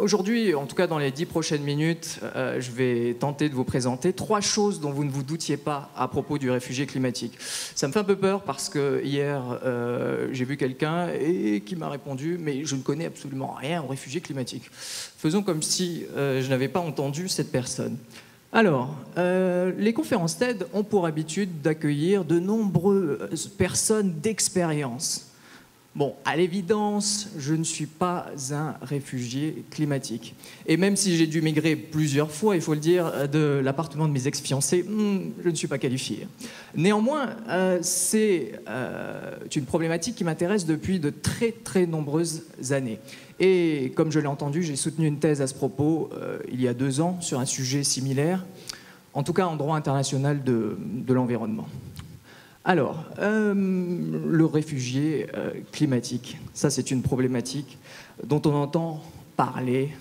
Aujourd'hui, en tout cas dans les 10 prochaines minutes, je vais tenter de vous présenter 3 choses dont vous ne vous doutiez pas à propos du réfugié climatique. Ça me fait un peu peur parce que hier, j'ai vu quelqu'un qui m'a répondu « mais je ne connais absolument rien au réfugié climatique ». Faisons comme si je n'avais pas entendu cette personne. Alors, les conférences TED ont pour habitude d'accueillir de nombreuses personnes d'expérience. Bon, à l'évidence, je ne suis pas un réfugié climatique. Et même si j'ai dû migrer plusieurs fois, il faut le dire, de l'appartement de mes ex-fiancés, je ne suis pas qualifié. Néanmoins, c'est une problématique qui m'intéresse depuis de très très nombreuses années. Et comme je l'ai entendu, j'ai soutenu une thèse à ce propos il y a 2 ans sur un sujet similaire, en tout cas en droit international de l'environnement. Alors, le réfugié climatique, ça c'est une problématique dont on entend parler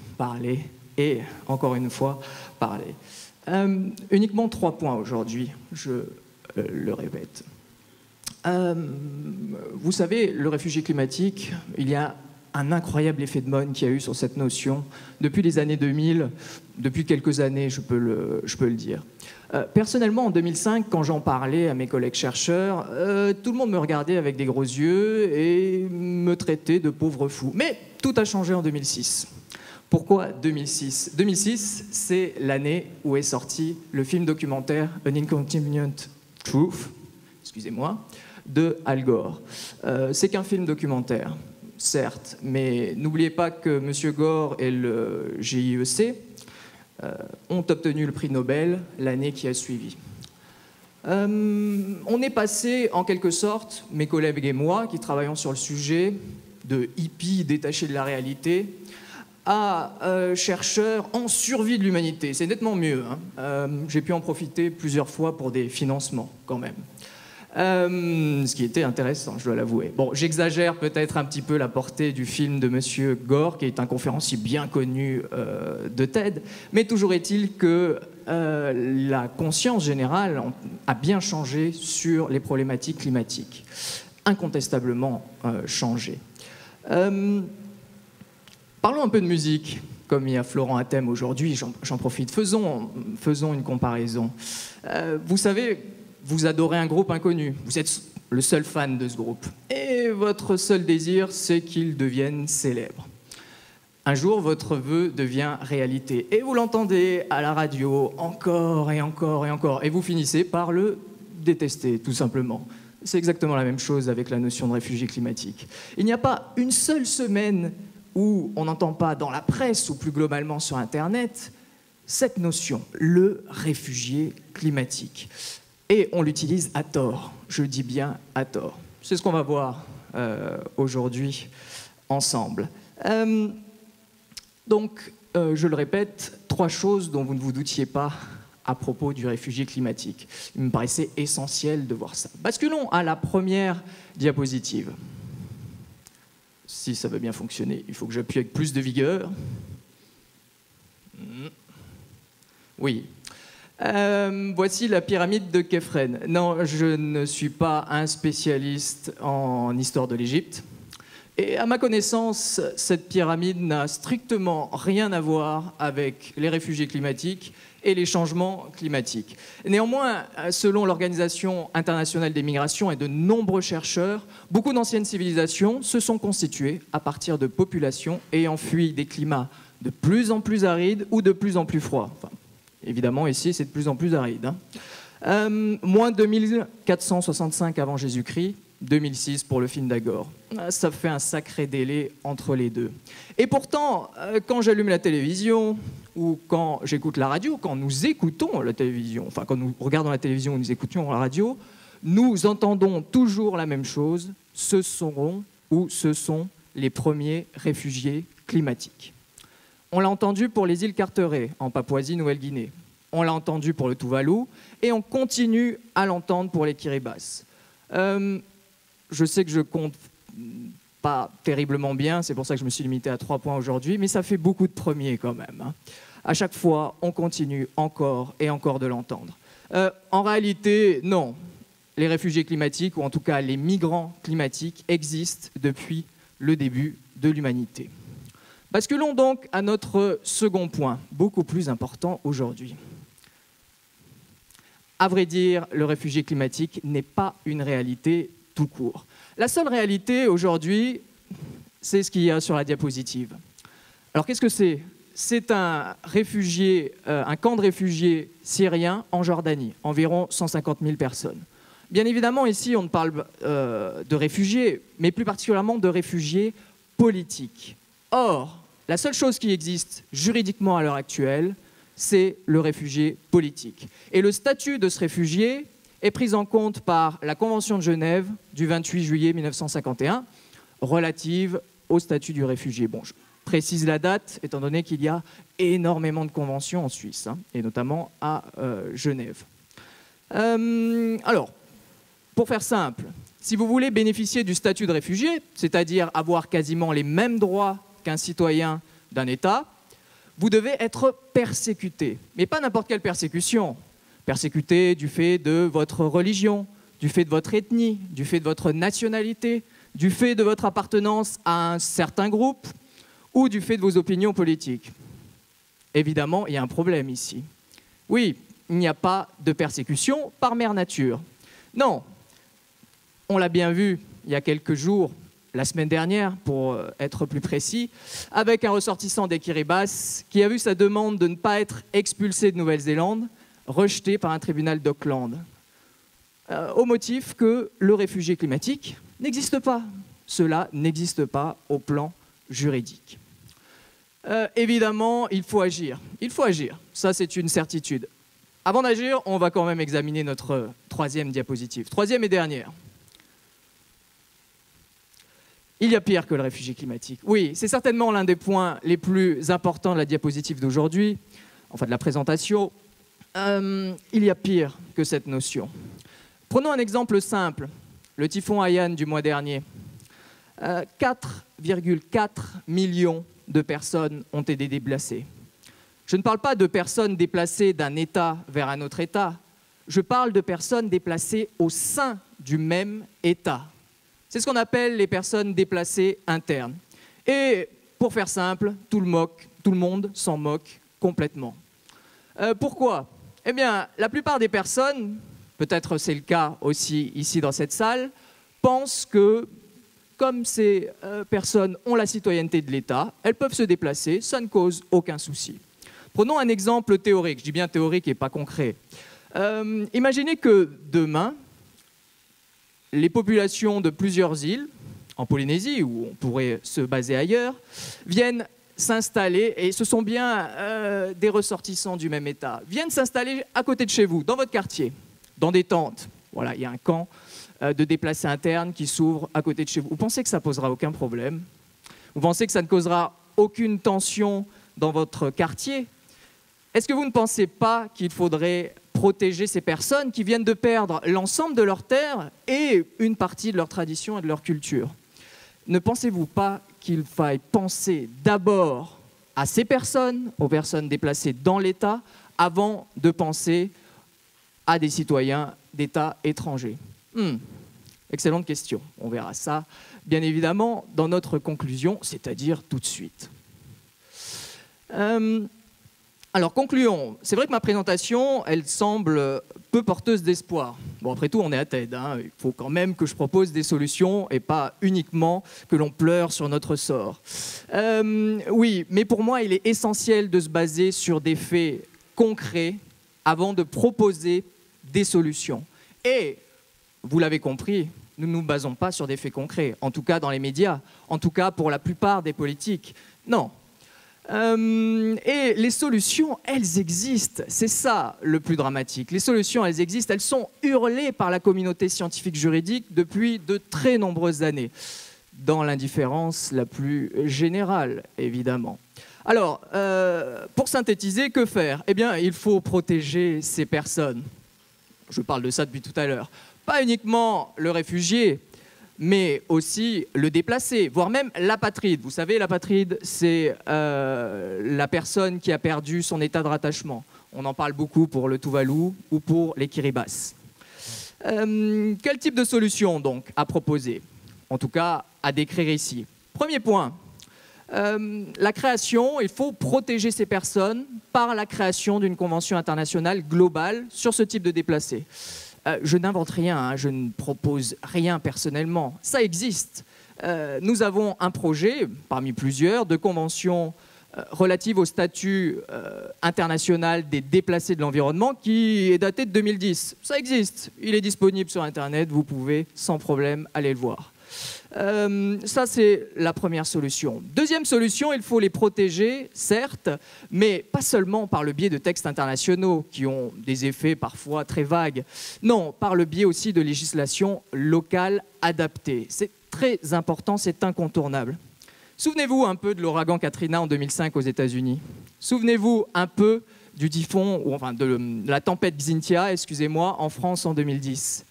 et encore une fois parler. Uniquement 3 points aujourd'hui, je le répète. Vous savez, le réfugié climatique, il y a un incroyable effet de mode qu'il y a eu sur cette notion depuis les années 2000, depuis quelques années, je peux le dire. Personnellement, en 2005, quand j'en parlais à mes collègues chercheurs, tout le monde me regardait avec des gros yeux et me traitait de pauvre fou. Mais tout a changé en 2006. Pourquoi 2006 ? 2006, c'est l'année où est sorti le film documentaire An Inconvenient Truth, excusez-moi, de Al Gore. C'est qu'un film documentaire, certes, mais n'oubliez pas que M. Gore et le GIEC ont obtenu le prix Nobel l'année qui a suivi. On est passé, en quelque sorte, mes collègues et moi, qui travaillons sur le sujet, de hippies détachés de la réalité, à chercheurs en survie de l'humanité. C'est nettement mieux. J'ai pu en profiter plusieurs fois pour des financements, quand même. Ce qui était intéressant, je dois l'avouer. Bon, j'exagère peut-être un petit peu la portée du film de M. Gore, qui est un conférencier bien connu de TED, mais toujours est-il que la conscience générale a bien changé sur les problématiques climatiques. Incontestablement changé. Parlons un peu de musique. Comme il y a Florent à thème aujourd'hui, j'en profite. Faisons une comparaison. Vous savez, vous adorez un groupe inconnu, vous êtes le seul fan de ce groupe, et votre seul désir, c'est qu'il devienne célèbre. Un jour, votre vœu devient réalité, et vous l'entendez à la radio encore et encore et encore, et vous finissez par le détester, tout simplement. C'est exactement la même chose avec la notion de réfugié climatique. Il n'y a pas une seule semaine où on n'entend pas dans la presse, ou plus globalement sur Internet, cette notion, le réfugié climatique. Et on l'utilise à tort, je dis bien à tort. C'est ce qu'on va voir aujourd'hui ensemble. Donc, je le répète, 3 choses dont vous ne vous doutiez pas à propos du réfugié climatique. Il me paraissait essentiel de voir ça. Basculons à la première diapositive. Si ça veut bien fonctionner, il faut que j'appuie avec plus de vigueur. Oui. Voici la pyramide de Képhren. Non, je ne suis pas un spécialiste en histoire de l'Égypte. Et à ma connaissance, cette pyramide n'a strictement rien à voir avec les réfugiés climatiques et les changements climatiques. Néanmoins, selon l'Organisation internationale des migrations et de nombreux chercheurs, beaucoup d'anciennes civilisations se sont constituées à partir de populations ayant fui des climats de plus en plus arides ou de plus en plus froids. Enfin, évidemment, ici, c'est de plus en plus aride. Moins 2465 avant Jésus-Christ, 2006 pour le film d'Agore. Ça fait un sacré délai entre les deux. Et pourtant, quand j'allume la télévision ou quand j'écoute la radio, quand nous écoutons la télévision, enfin quand nous regardons la télévision ou nous écoutons la radio, nous entendons toujours la même chose, ce sont les premiers réfugiés climatiques. On l'a entendu pour les îles Carteret, en Papouasie-Nouvelle-Guinée. On l'a entendu pour le Tuvalu, et on continue à l'entendre pour les Kiribati. Je sais que je compte pas terriblement bien, c'est pour ça que je me suis limité à 3 points aujourd'hui, mais ça fait beaucoup de premiers quand même. À chaque fois, on continue encore et encore de l'entendre. En réalité, non. Les réfugiés climatiques, ou en tout cas les migrants climatiques, existent depuis le début de l'humanité. Basculons donc à notre second point, beaucoup plus important aujourd'hui. À vrai dire, le réfugié climatique n'est pas une réalité tout court. La seule réalité aujourd'hui, c'est ce qu'il y a sur la diapositive. Alors qu'est-ce que c'est? C'est un camp de réfugiés syriens en Jordanie, environ 150 000 personnes. Bien évidemment, ici, on ne parle de réfugiés, mais plus particulièrement de réfugiés politiques. Or, la seule chose qui existe juridiquement à l'heure actuelle, c'est le réfugié politique. Et le statut de ce réfugié est pris en compte par la Convention de Genève du 28 juillet 1951, relative au statut du réfugié. Bon, je précise la date, étant donné qu'il y a énormément de conventions en Suisse, et notamment à Genève. Alors, pour faire simple, si vous voulez bénéficier du statut de réfugié, c'est-à-dire avoir quasiment les mêmes droits qu'un citoyen d'un État, vous devez être persécuté. Mais pas n'importe quelle persécution. Persécuté du fait de votre religion, du fait de votre ethnie, du fait de votre nationalité, du fait de votre appartenance à un certain groupe ou du fait de vos opinions politiques. Évidemment, il y a un problème ici. Oui, il n'y a pas de persécution par mère nature. Non, on l'a bien vu il y a quelques jours, la semaine dernière, pour être plus précis, avec un ressortissant des Kiribati qui a vu sa demande de ne pas être expulsé de Nouvelle-Zélande rejetée par un tribunal d'Auckland, au motif que le réfugié climatique n'existe pas. Cela n'existe pas au plan juridique. Évidemment, il faut agir. Il faut agir, ça c'est une certitude. Avant d'agir, on va quand même examiner notre troisième diapositive. Troisième et dernière. Il y a pire que le réfugié climatique. Oui, c'est certainement l'un des points les plus importants de la diapositive d'aujourd'hui, enfin de la présentation. Il y a pire que cette notion. Prenons un exemple simple, le typhon Haiyan du mois dernier. 4,4 millions de personnes ont été déplacées. Je ne parle pas de personnes déplacées d'un État vers un autre État, je parle de personnes déplacées au sein du même État. C'est ce qu'on appelle les personnes déplacées internes. Et pour faire simple, tout le monde s'en moque complètement. Pourquoi? Eh bien, la plupart des personnes, peut-être c'est le cas aussi ici dans cette salle, pensent que comme ces personnes ont la citoyenneté de l'État, elles peuvent se déplacer, ça ne cause aucun souci. Prenons un exemple théorique, je dis bien théorique et pas concret. Imaginez que demain, les populations de plusieurs îles, en Polynésie, où on pourrait se baser ailleurs, viennent s'installer, et ce sont bien des ressortissants du même État, viennent s'installer à côté de chez vous, dans votre quartier, dans des tentes. Voilà, il y a un camp de déplacés internes qui s'ouvre à côté de chez vous. Vous pensez que ça ne posera aucun problème? Vous pensez que ça ne causera aucune tension dans votre quartier? Est-ce que vous ne pensez pas qu'il faudrait protéger ces personnes qui viennent de perdre l'ensemble de leurs terres et une partie de leur tradition et de leur culture? Ne pensez-vous pas qu'il faille penser d'abord à ces personnes, aux personnes déplacées dans l'État, avant de penser à des citoyens d'États étrangers? Excellente question. On verra ça, bien évidemment, dans notre conclusion, c'est-à-dire tout de suite. Alors, concluons. C'est vrai que ma présentation, elle semble peu porteuse d'espoir. Bon, après tout, on est à TED. Il faut quand même que je propose des solutions et pas uniquement que l'on pleure sur notre sort. Oui, mais pour moi, il est essentiel de se baser sur des faits concrets avant de proposer des solutions. Et, vous l'avez compris, nous ne nous basons pas sur des faits concrets, en tout cas dans les médias, en tout cas pour la plupart des politiques. Non. Et les solutions, elles existent. C'est ça le plus dramatique. Les solutions, elles existent. Elles sont hurlées par la communauté scientifique juridique depuis de très nombreuses années, dans l'indifférence la plus générale, évidemment. Alors, pour synthétiser, que faire? Eh bien, il faut protéger ces personnes. Je parle de ça depuis tout à l'heure. Pas uniquement le réfugié, mais aussi le déplacé, voire même l'apatride. Vous savez, l'apatride, c'est la personne qui a perdu son état de rattachement. On en parle beaucoup pour le Tuvalu ou pour les Kiribati. Quel type de solution, donc, à proposer? En tout cas, à décrire ici. Premier point, La création, il faut protéger ces personnes par la création d'une convention internationale globale sur ce type de déplacés. Je n'invente rien, hein, je ne propose rien personnellement, ça existe. Nous avons un projet, parmi plusieurs, de convention relative au statut international des déplacés de l'environnement qui est daté de 2010. Ça existe, il est disponible sur Internet, vous pouvez sans problème aller le voir. Ça, c'est la première solution. Deuxième solution, il faut les protéger, certes, mais pas seulement par le biais de textes internationaux qui ont des effets parfois très vagues. Non, par le biais aussi de législation locale adaptée. C'est très important, c'est incontournable. Souvenez-vous un peu de l'ouragan Katrina en 2005 aux États-Unis. Souvenez-vous un peu du typhon, ou enfin de la tempête Xynthia, excusez-moi, en France en 2010.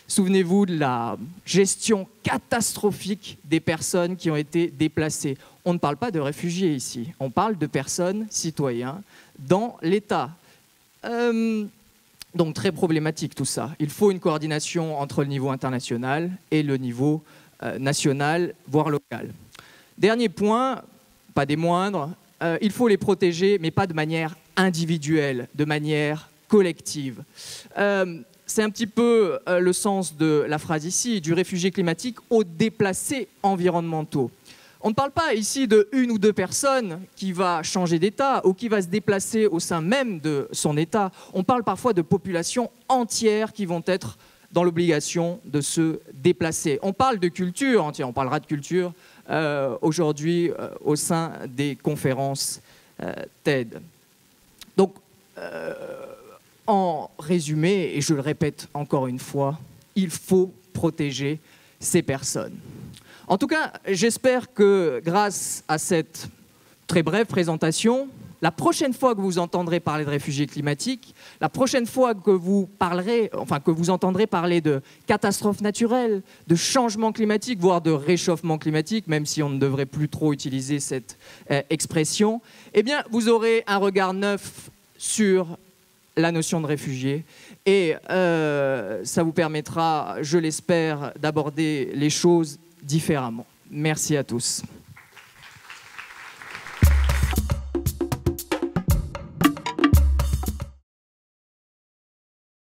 Souvenez-vous de la gestion catastrophique des personnes qui ont été déplacées. On ne parle pas de réfugiés ici, on parle de personnes, citoyens, dans l'État. Donc très problématique tout ça. Il faut une coordination entre le niveau international et le niveau national, voire local. Dernier point, pas des moindres, il faut les protéger, mais pas de manière individuelle, de manière collective. C'est un petit peu le sens de la phrase ici, du réfugié climatique aux déplacés environnementaux. On ne parle pas ici de une ou deux personnes qui va changer d'état ou qui va se déplacer au sein même de son état. On parle parfois de populations entières qui vont être dans l'obligation de se déplacer. On parle de culture entière, on parlera de culture aujourd'hui au sein des conférences TED. Donc, en résumé, et je le répète encore une fois, il faut protéger ces personnes. En tout cas, j'espère que grâce à cette très brève présentation, la prochaine fois que vous entendrez parler de réfugiés climatiques, la prochaine fois que vous entendrez parler de catastrophes naturelles, de changement climatique, voire de réchauffement climatique, même si on ne devrait plus trop utiliser cette expression, eh bien, vous aurez un regard neuf sur la notion de réfugié et ça vous permettra, je l'espère, d'aborder les choses différemment. Merci à tous.